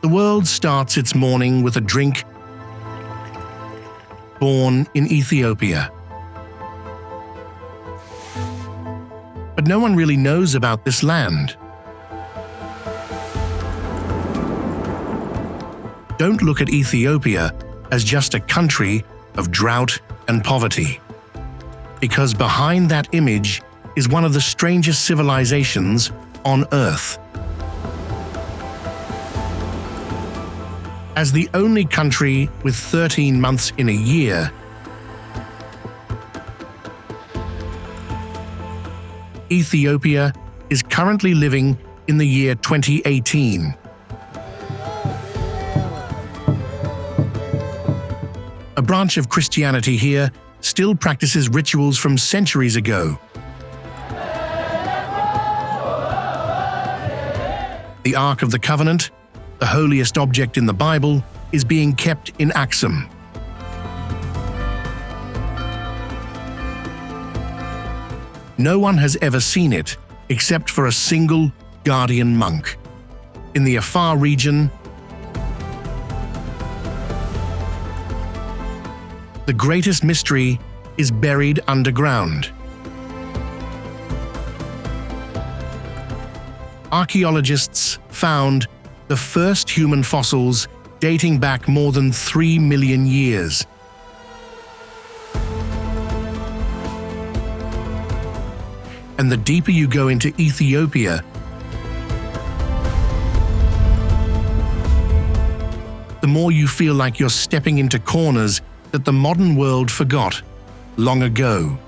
The world starts its morning with a drink born in Ethiopia. But no one really knows about this land. Don't look at Ethiopia as just a country of drought and poverty, because behind that image is one of the strangest civilizations on Earth. As the only country with 13 months in a year, Ethiopia is currently living in the year 2018. A branch of Christianity here still practices rituals from centuries ago. The Ark of the Covenant, the holiest object in the Bible, is being kept in Axum. No one has ever seen it except for a single guardian monk. In the Afar region, the greatest mystery is buried underground. Archaeologists found the first human fossils dating back more than 3 million years. And the deeper you go into Ethiopia, the more you feel like you're stepping into corners that the modern world forgot long ago.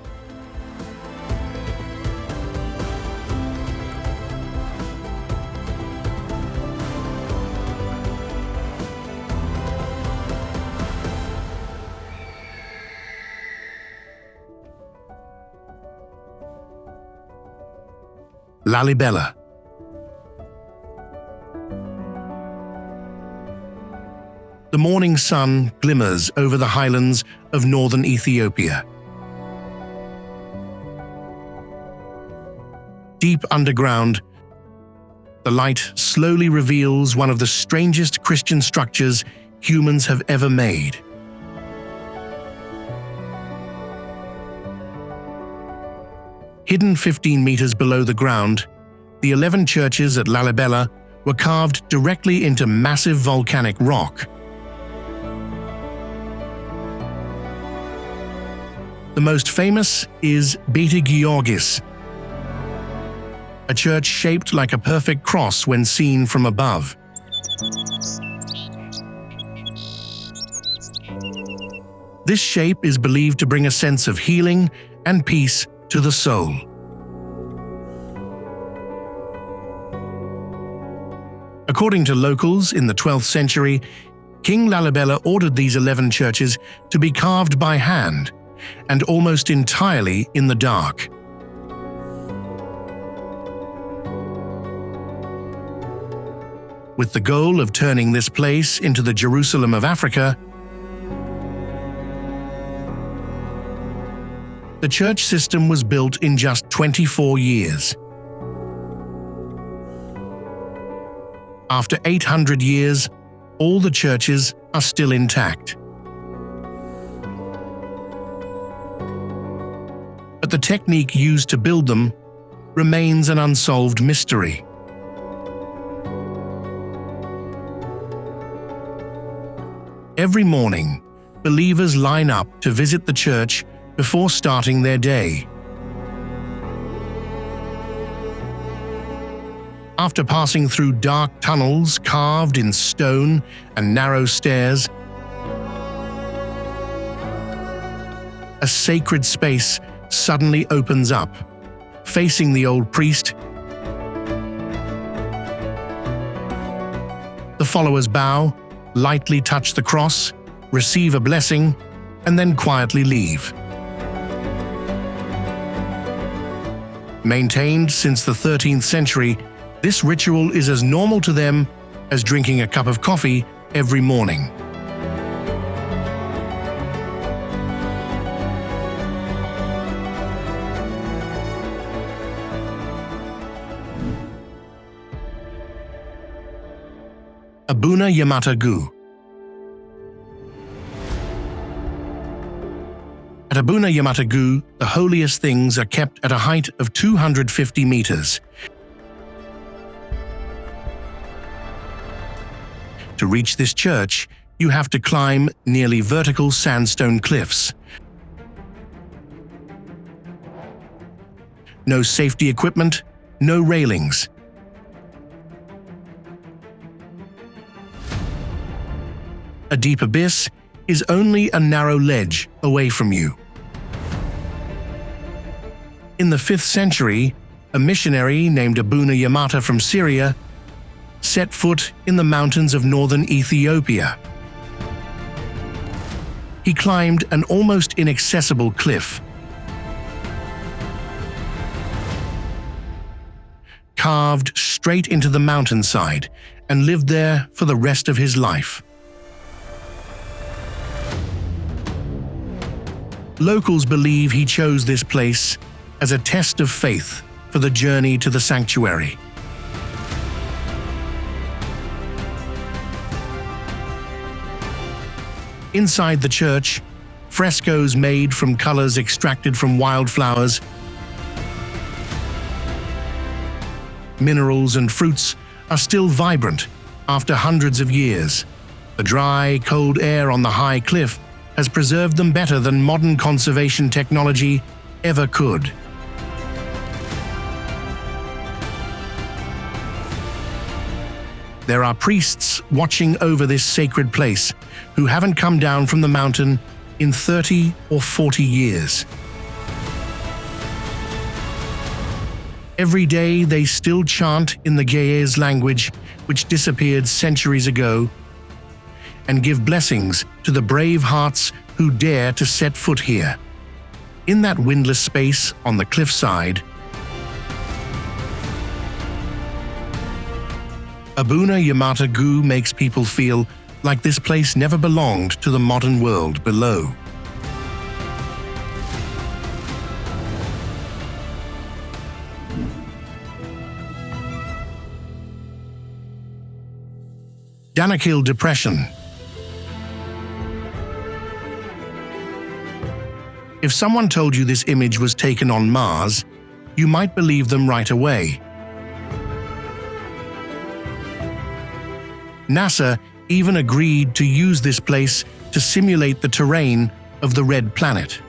Lalibela. The morning sun glimmers over the highlands of northern Ethiopia. Deep underground, the light slowly reveals one of the strangest Christian structures humans have ever made. Hidden 15 meters below the ground, the 11 churches at Lalibela were carved directly into massive volcanic rock. The most famous is Beta Georgis, a church shaped like a perfect cross when seen from above. This shape is believed to bring a sense of healing and peace to the soul. According to locals in the 12th century, King Lalibela ordered these 11 churches to be carved by hand and almost entirely in the dark. With the goal of turning this place into the Jerusalem of Africa, the church system was built in just 24 years. After 800 years, all the churches are still intact. But the technique used to build them remains an unsolved mystery. Every morning, believers line up to visit the church before starting their day. After passing through dark tunnels carved in stone and narrow stairs, a sacred space suddenly opens up, facing the old priest. The followers bow, lightly touch the cross, receive a blessing, and then quietly leave. Maintained since the 13th century, this ritual is as normal to them as drinking a cup of coffee every morning. Abuna Yemata Guh. At Abuna Yemata Guh, the holiest things are kept at a height of 250 meters. To reach this church, you have to climb nearly vertical sandstone cliffs. No safety equipment, no railings. A deep abyss is only a narrow ledge away from you. In the 5th century, a missionary named Abuna Yemata from Syria set foot in the mountains of northern Ethiopia. He climbed an almost inaccessible cliff, carved straight into the mountainside, and lived there for the rest of his life. Locals believe he chose this place as a test of faith for the journey to the sanctuary. Inside the church, frescoes made from colors extracted from wildflowers, minerals and fruits are still vibrant after hundreds of years. The dry, cold air on the high cliff has preserved them better than modern conservation technology ever could. There are priests watching over this sacred place who haven't come down from the mountain in 30 or 40 years. Every day they still chant in the Ge'ez language, which disappeared centuries ago, and give blessings to the brave hearts who dare to set foot here. In that windless space on the cliffside, Abuna Yemata Guh makes people feel like this place never belonged to the modern world below. Danakil Depression. If someone told you this image was taken on Mars, you might believe them right away. NASA even agreed to use this place to simulate the terrain of the Red Planet.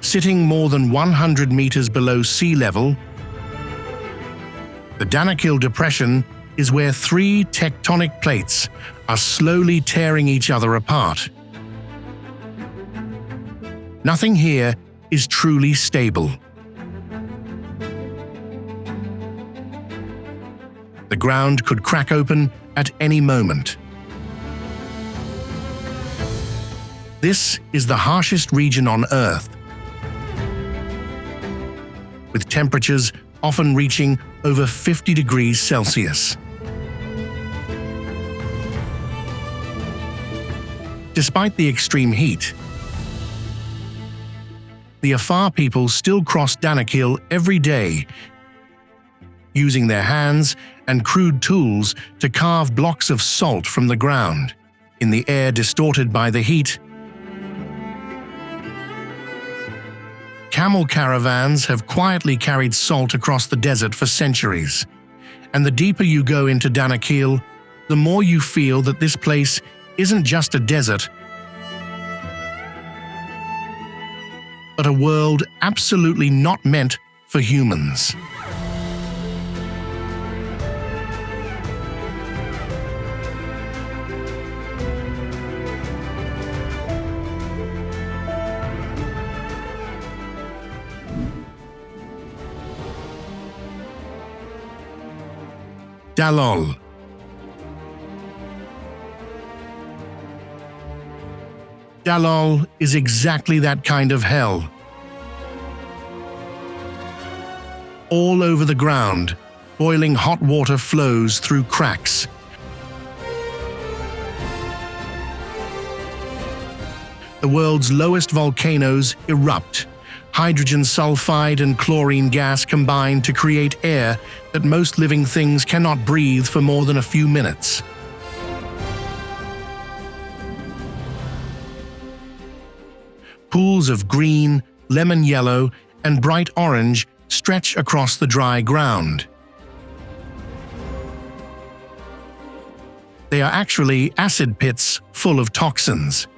Sitting more than 100 meters below sea level, the Danakil Depression is where 3 tectonic plates are slowly tearing each other apart. Nothing here is truly stable. The ground could crack open at any moment. This is the harshest region on Earth, with temperatures often reaching over 50 degrees Celsius. Despite the extreme heat, the Afar people still cross Danakil every day, using their hands and crude tools to carve blocks of salt from the ground. In the air distorted by the heat, camel caravans have quietly carried salt across the desert for centuries. And the deeper you go into Danakil, the more you feel that this place isn't just a desert, but a world absolutely not meant for humans. Dallol. Dallol is exactly that kind of hell. All over the ground, boiling hot water flows through cracks. The world's lowest volcanoes erupt, Hydrogen sulfide and chlorine gas combine to create air that most living things cannot breathe for more than a few minutes. Pools of green, lemon yellow, and bright orange stretch across the dry ground. They are actually acid pits full of toxins.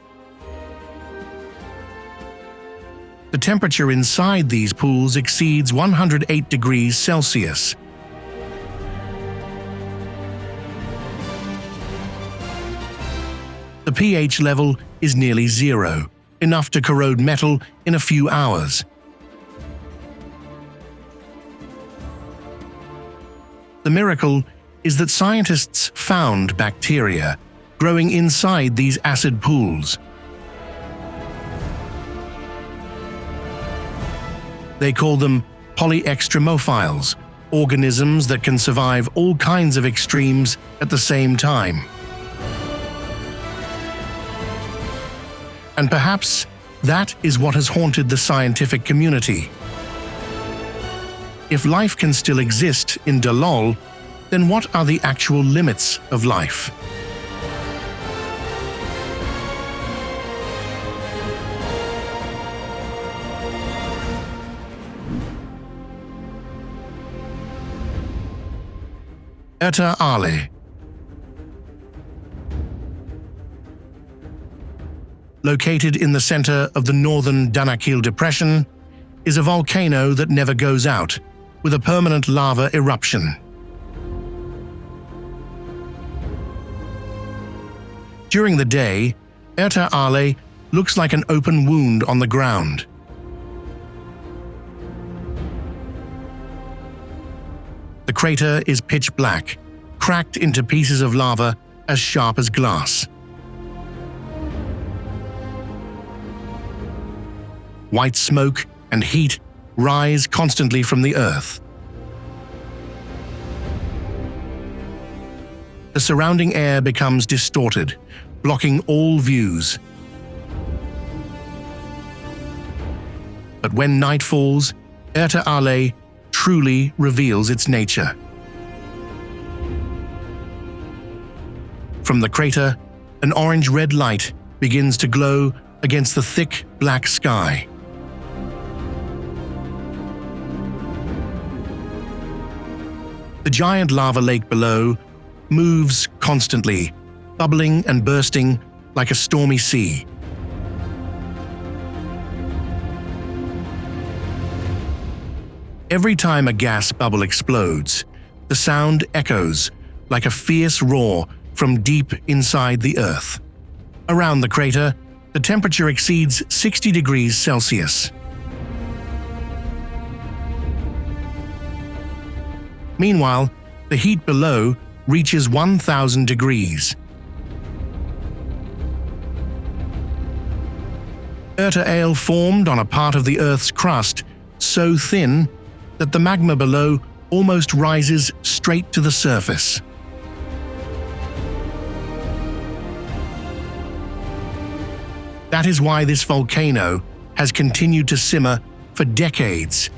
The temperature inside these pools exceeds 108 degrees Celsius. The pH level is nearly zero, enough to corrode metal in a few hours. The miracle is that scientists found bacteria growing inside these acid pools. They call them polyextremophiles, organisms that can survive all kinds of extremes at the same time. And perhaps that is what has haunted the scientific community. If life can still exist in Dallol, then what are the actual limits of life? Erta Ale. Located in the center of the northern Danakil Depression, is a volcano that never goes out, with a permanent lava eruption. During the day, Erta Ale looks like an open wound on the ground. The crater is pitch black, cracked into pieces of lava as sharp as glass. White smoke and heat rise constantly from the earth. The surrounding air becomes distorted, blocking all views. But when night falls, Erta Ale truly reveals its nature. From the crater, an orange-red light begins to glow against the thick black sky. The giant lava lake below moves constantly, bubbling and bursting like a stormy sea. Every time a gas bubble explodes, the sound echoes like a fierce roar from deep inside the earth. Around the crater, the temperature exceeds 60 degrees Celsius. Meanwhile, the heat below reaches 1,000 degrees. Erta Ale formed on a part of the Earth's crust so thin that the magma below almost rises straight to the surface. That is why this volcano has continued to simmer for decades.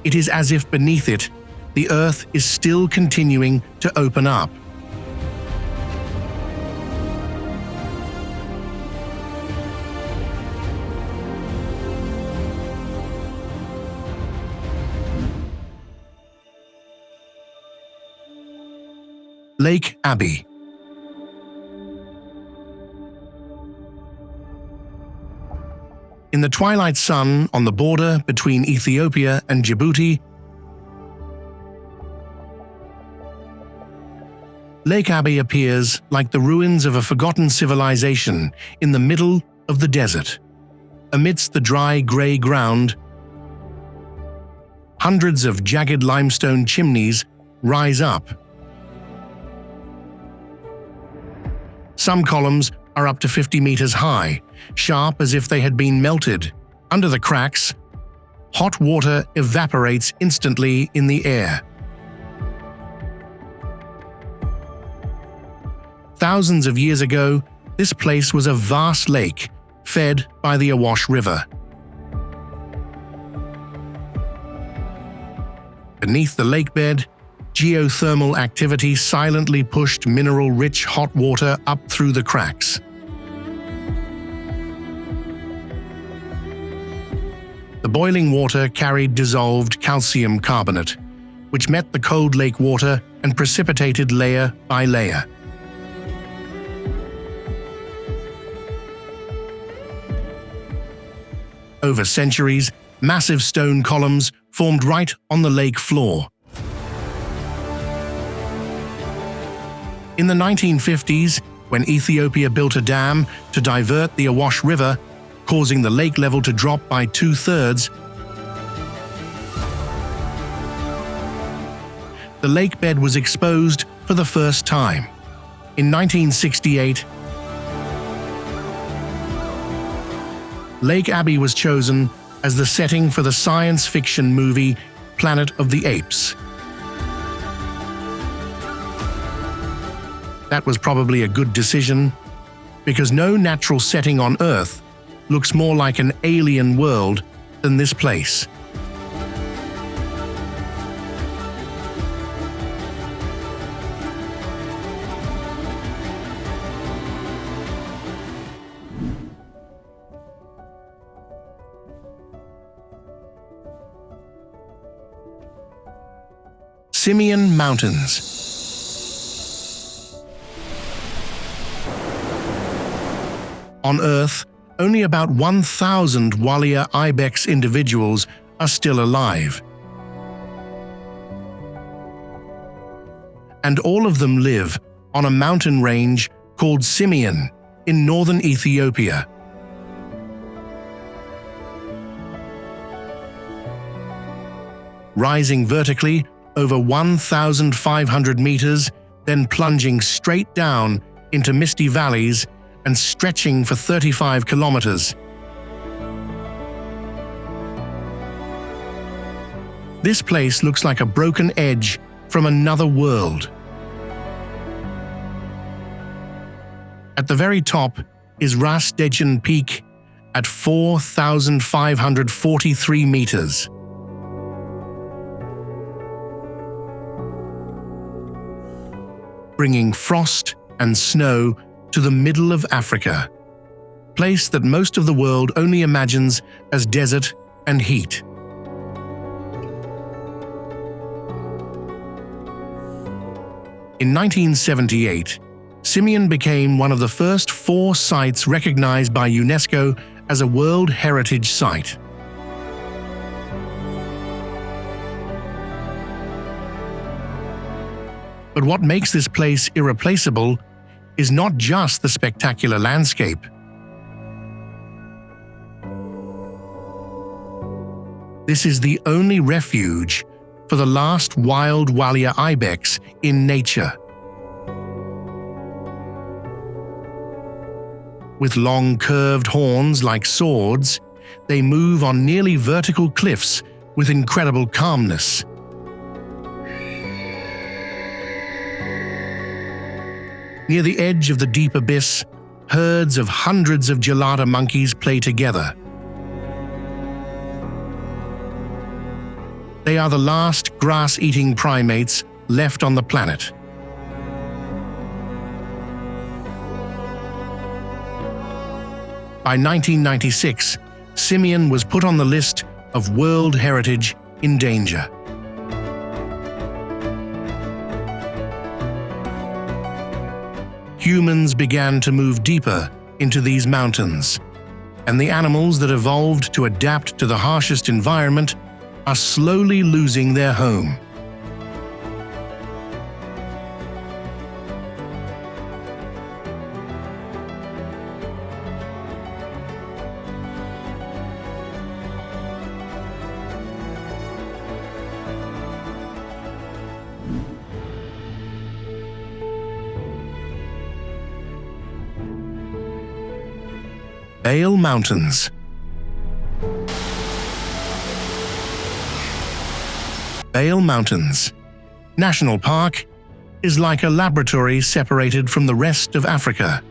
It is as if beneath it, the Earth is still continuing to open up. Lake Abbe. In the twilight sun on the border between Ethiopia and Djibouti, Lake Abbe appears like the ruins of a forgotten civilization in the middle of the desert. Amidst the dry grey ground, hundreds of jagged limestone chimneys rise up. Some columns are up to 50 meters high, sharp as if they had been melted. Under the cracks, hot water evaporates instantly in the air. Thousands of years ago, this place was a vast lake fed by the Awash River. Beneath the lake bed, geothermal activity silently pushed mineral-rich hot water up through the cracks. The boiling water carried dissolved calcium carbonate, which met the cold lake water and precipitated layer by layer. Over centuries, massive stone columns formed right on the lake floor. In the 1950s, when Ethiopia built a dam to divert the Awash River, causing the lake level to drop by 2/3, the lake bed was exposed for the first time. In 1968, Lake Abbe was chosen as the setting for the science fiction movie Planet of the Apes. That was probably a good decision, because no natural setting on Earth looks more like an alien world than this place. Simien Mountains. On Earth, only about 1,000 Walia ibex individuals are still alive. And all of them live on a mountain range called Simien in northern Ethiopia. Rising vertically over 1,500 meters, then plunging straight down into misty valleys and stretching for 35 kilometers. This place looks like a broken edge from another world. At the very top is Ras Dejan Peak at 4,543 meters. Bringing frost and snow to the middle of Africa, place that most of the world only imagines as desert and heat. In 1978, Simien became one of the first 4 sites recognized by UNESCO as a World Heritage Site. But what makes this place irreplaceable is not just the spectacular landscape. This is the only refuge for the last wild Walia ibex in nature. With long curved horns like swords, they move on nearly vertical cliffs with incredible calmness. Near the edge of the deep abyss, herds of hundreds of gelada monkeys play together. They are the last grass-eating primates left on the planet. By 1996, Simien was put on the list of World Heritage in danger. Humans began to move deeper into these mountains, and the animals that evolved to adapt to the harshest environment are slowly losing their home. Bale Mountains. Bale Mountains National Park is like a laboratory separated from the rest of Africa.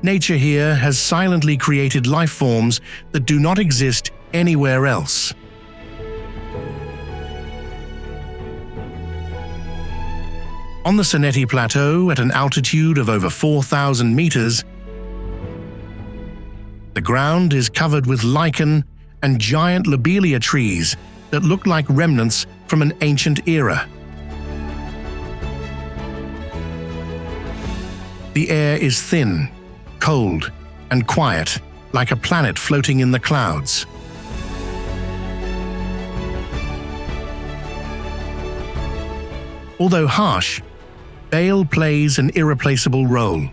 Nature here has silently created life forms that do not exist anywhere else. On the Seneti Plateau, at an altitude of over 4,000 meters, the ground is covered with lichen and giant lobelia trees that look like remnants from an ancient era. The air is thin, cold, and quiet, like a planet floating in the clouds. Although harsh, Bale plays an irreplaceable role.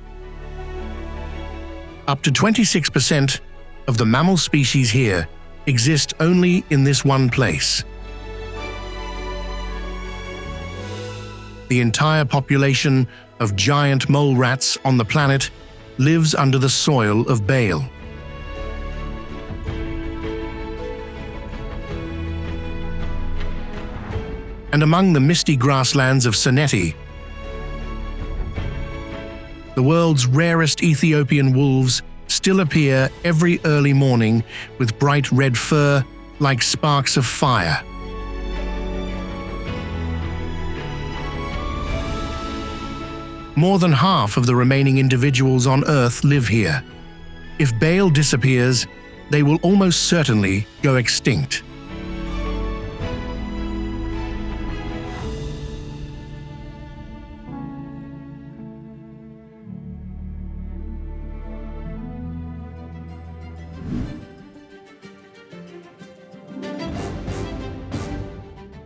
Up to 26% of the mammal species here exist only in this one place. The entire population of giant mole rats on the planet lives under the soil of Bale. And among the misty grasslands of Seneti, the world's rarest Ethiopian wolves still appear every early morning with bright red fur like sparks of fire. More than half of the remaining individuals on Earth live here. If Bale disappears, they will almost certainly go extinct.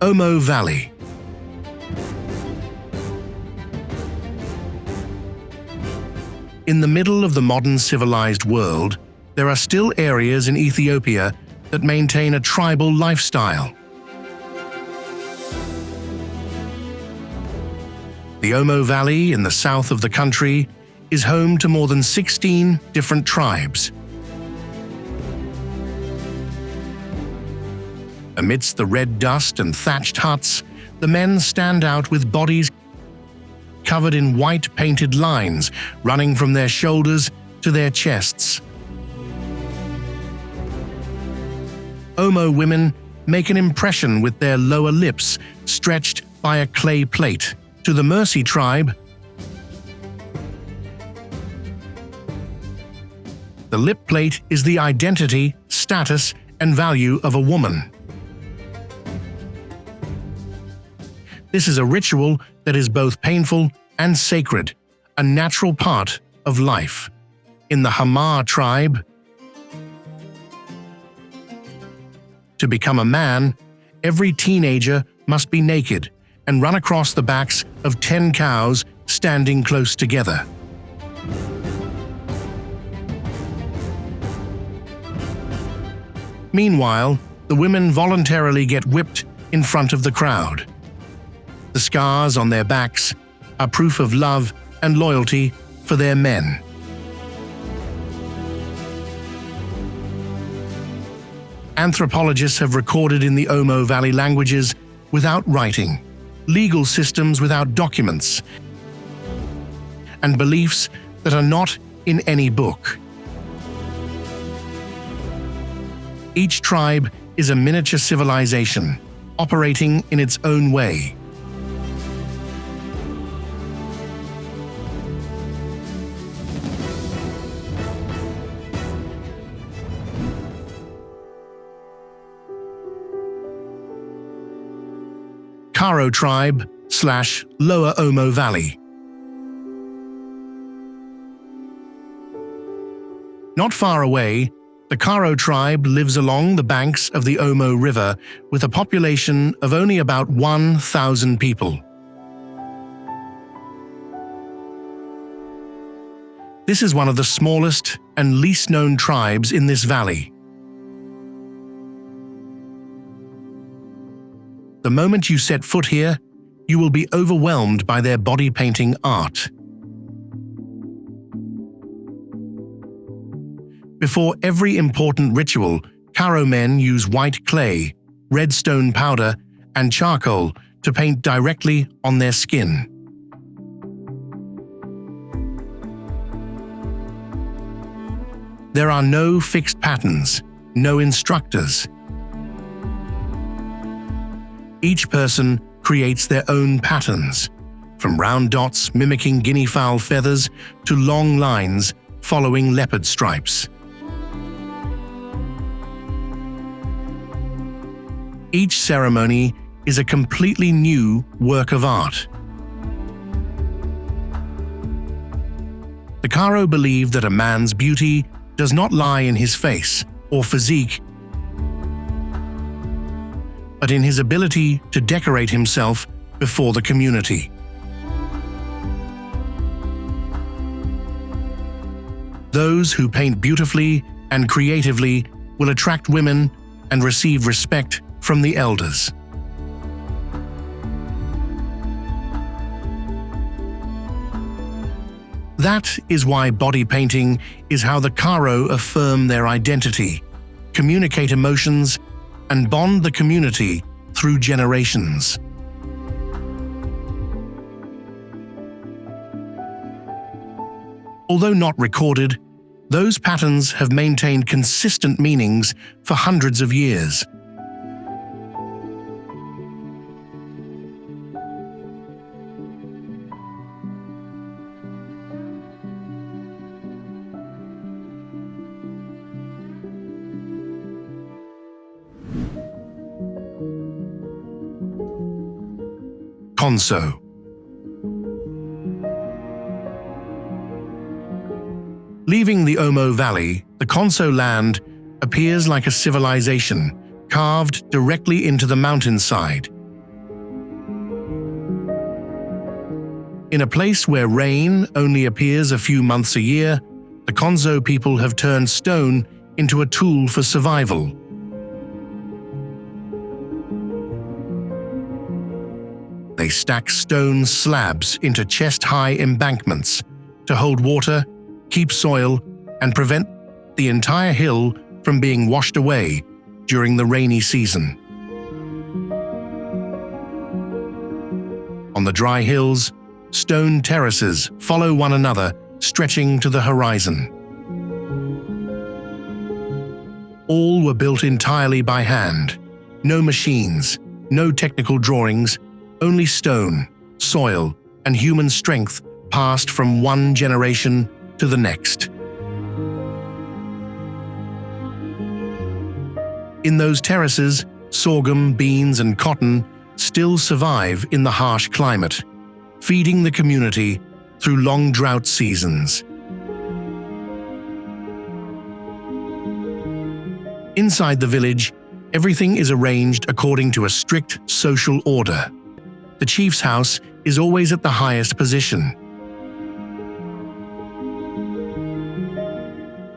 Omo Valley. In the middle of the modern civilized world, there are still areas in Ethiopia that maintain a tribal lifestyle. The Omo Valley in the south of the country is home to more than 16 different tribes. Amidst the red dust and thatched huts, the men stand out with bodies covered in white painted lines running from their shoulders to their chests. Omo women make an impression with their lower lips stretched by a clay plate. To the Mercy tribe, the lip plate is the identity, status, and value of a woman. This is a ritual that is both painful and sacred, a natural part of life. In the Hamar tribe, to become a man, every teenager must be naked and run across the backs of 10 cows standing close together. Meanwhile, the women voluntarily get whipped in front of the crowd. The scars on their backs are proof of love and loyalty for their men. Anthropologists have recorded in the Omo Valley languages without writing, legal systems without documents, and beliefs that are not in any book. Each tribe is a miniature civilization, operating in its own way. Caro tribe / Lower Omo Valley. Not far away, the Caro tribe lives along the banks of the Omo River with a population of only about 1,000 people. This is one of the smallest and least known tribes in this valley. The moment you set foot here, you will be overwhelmed by their body painting art. Before every important ritual, Caro men use white clay, red stone powder, and charcoal to paint directly on their skin. There are no fixed patterns, no instructors. Each person creates their own patterns, from round dots mimicking guinea fowl feathers to long lines following leopard stripes. Each ceremony is a completely new work of art. The Caro believe that a man's beauty does not lie in his face or physique, but in his ability to decorate himself before the community. Those who paint beautifully and creatively will attract women and receive respect from the elders. That is why body painting is how the Caro affirm their identity, communicate emotions, and bond the community through generations. Although not recorded, those patterns have maintained consistent meanings for hundreds of years. Konso. Leaving the Omo Valley, the Konso land appears like a civilization carved directly into the mountainside. In a place where rain only appears a few months a year, the Konso people have turned stone into a tool for survival. They stack stone slabs into chest-high embankments to hold water, keep soil, and prevent the entire hill from being washed away during the rainy season. On the dry hills, stone terraces follow one another, stretching to the horizon. All were built entirely by hand. No machines, no technical drawings, only stone, soil, and human strength passed from one generation to the next. In those terraces, sorghum, beans, and cotton still survive in the harsh climate, feeding the community through long drought seasons. Inside the village, everything is arranged according to a strict social order. The chief's house is always at the highest position.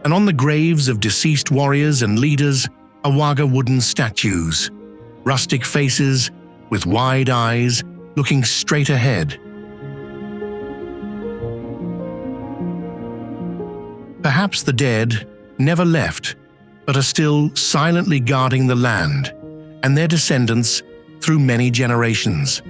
And on the graves of deceased warriors and leaders are Waga wooden statues, rustic faces with wide eyes looking straight ahead. Perhaps the dead never left, but are still silently guarding the land and their descendants through many generations.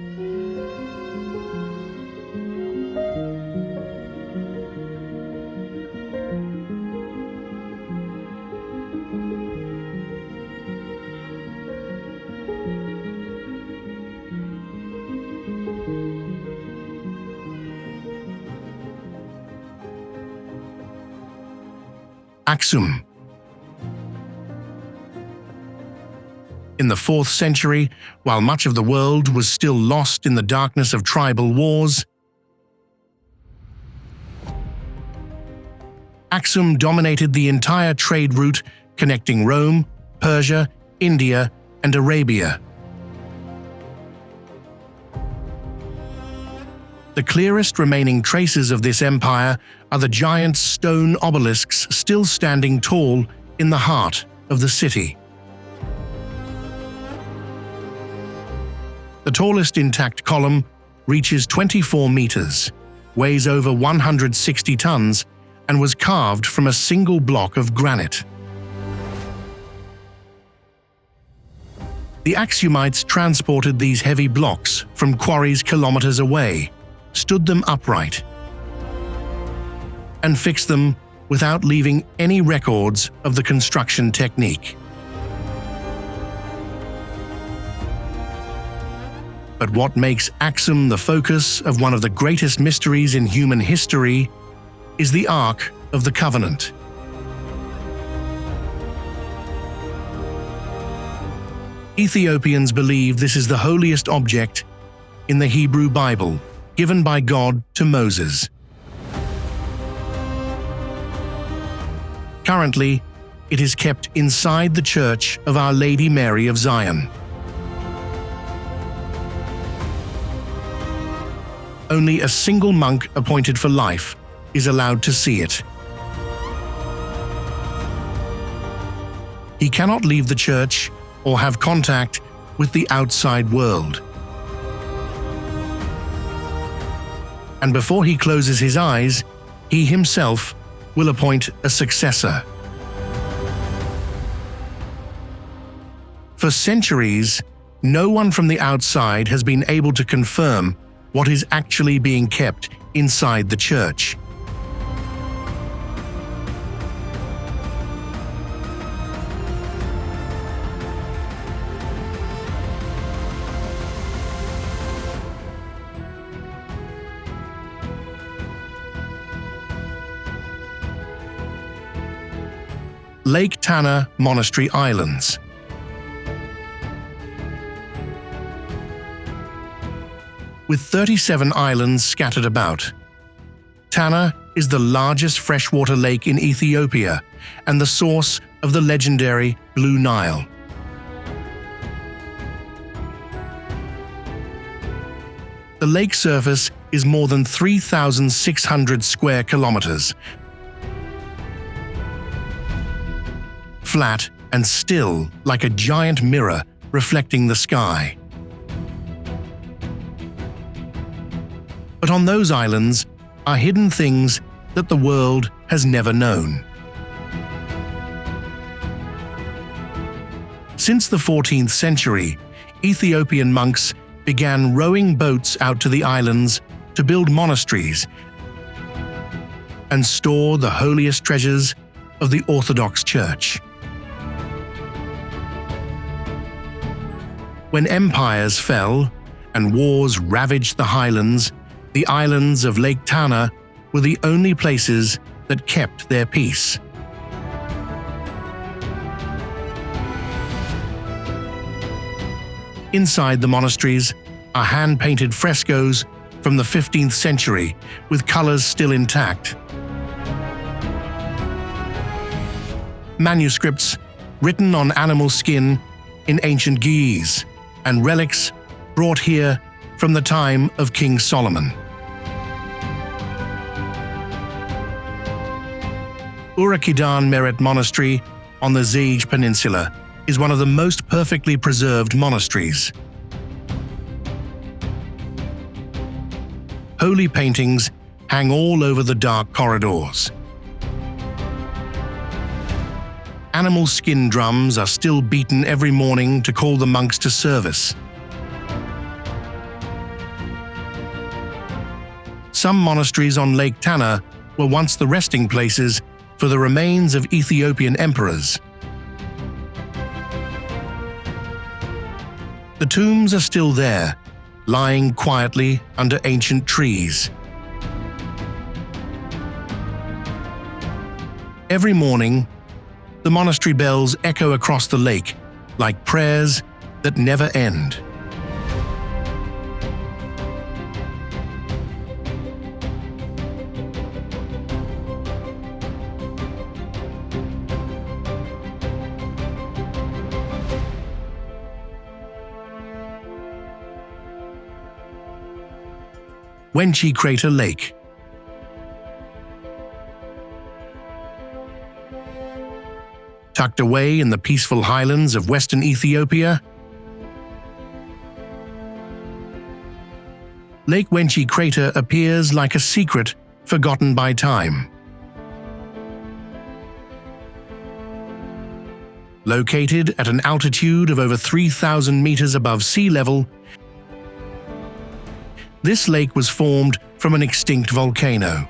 Axum. In the 4th century, while much of the world was still lost in the darkness of tribal wars, Axum dominated the entire trade route connecting Rome, Persia, India, and Arabia. The clearest remaining traces of this empire are the giant stone obelisks still standing tall in the heart of the city. The tallest intact column reaches 24 meters, weighs over 160 tons, and was carved from a single block of granite. The Axumites transported these heavy blocks from quarries kilometers away, stood them upright, and fixed them without leaving any records of the construction technique. But what makes Axum the focus of one of the greatest mysteries in human history is the Ark of the Covenant. Ethiopians believe this is the holiest object in the Hebrew Bible, given by God to Moses. Currently, it is kept inside the Church of Our Lady Mary of Zion. Only a single monk appointed for life is allowed to see it. He cannot leave the church or have contact with the outside world. And before he closes his eyes, he himself will appoint a successor. For centuries, no one from the outside has been able to confirm what is actually being kept inside the church. Lake Tana Monastery Islands. With 37 islands scattered about, Tana is the largest freshwater lake in Ethiopia and the source of the legendary Blue Nile. The lake surface is more than 3,600 square kilometers, flat and still like a giant mirror reflecting the sky. But on those islands are hidden things that the world has never known. Since the 14th century, Ethiopian monks began rowing boats out to the islands to build monasteries and store the holiest treasures of the Orthodox Church. When empires fell and wars ravaged the highlands, the islands of Lake Tana were the only places that kept their peace. Inside the monasteries are hand-painted frescoes from the 15th century with colors still intact. Manuscripts written on animal skin in ancient Ge'ez, and relics brought here from the time of King Solomon. Urakidan Meret Monastery on the Zage Peninsula is one of the most perfectly preserved monasteries. Holy paintings hang all over the dark corridors. Animal skin drums are still beaten every morning to call the monks to service. Some monasteries on Lake Tana were once the resting places for the remains of Ethiopian emperors. The tombs are still there, lying quietly under ancient trees. Every morning, the monastery bells echo across the lake like prayers that never end. Wenchi Crater Lake. Tucked away in the peaceful highlands of western Ethiopia, Lake Wenchi Crater appears like a secret forgotten by time. Located at an altitude of over 3,000 meters above sea level, this lake was formed from an extinct volcano.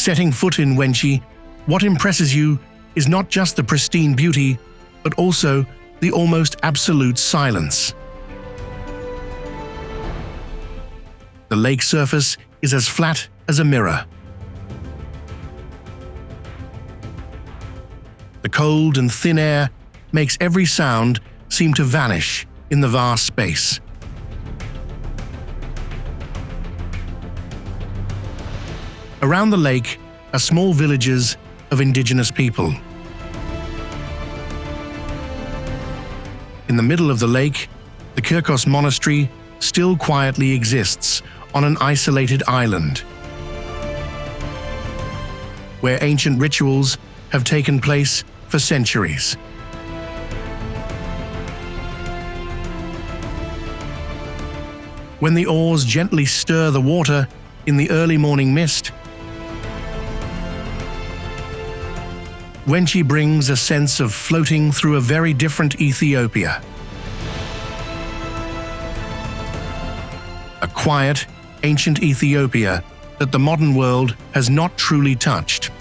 Setting foot in Wenchi, what impresses you is not just the pristine beauty, but also the almost absolute silence. The lake surface is as flat as a mirror. The cold and thin air makes every sound seem to vanish in the vast space. Around the lake are small villages of indigenous people. In the middle of the lake, the Kirkos monastery still quietly exists on an isolated island, where ancient rituals have taken place for centuries. When the oars gently stir the water in the early morning mist, Wenchi brings a sense of floating through a very different Ethiopia. A quiet, ancient Ethiopia that the modern world has not truly touched.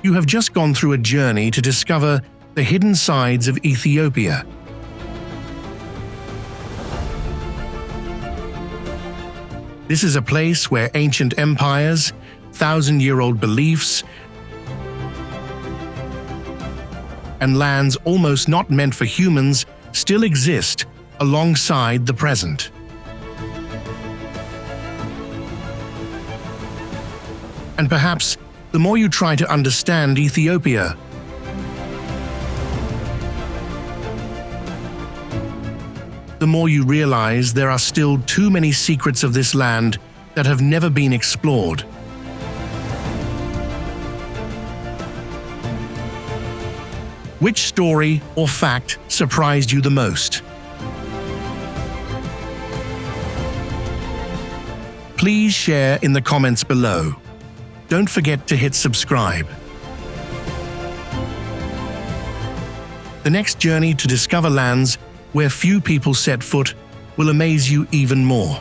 You have just gone through a journey to discover the hidden sides of Ethiopia. This is a place where ancient empires, thousand-year-old beliefs, and lands almost not meant for humans still exist alongside the present. And perhaps the more you try to understand Ethiopia, the more you realize there are still too many secrets of this land that have never been explored. Which story or fact surprised you the most? Please share in the comments below. Don't forget to hit subscribe. The next journey to discover lands where few people set foot will amaze you even more.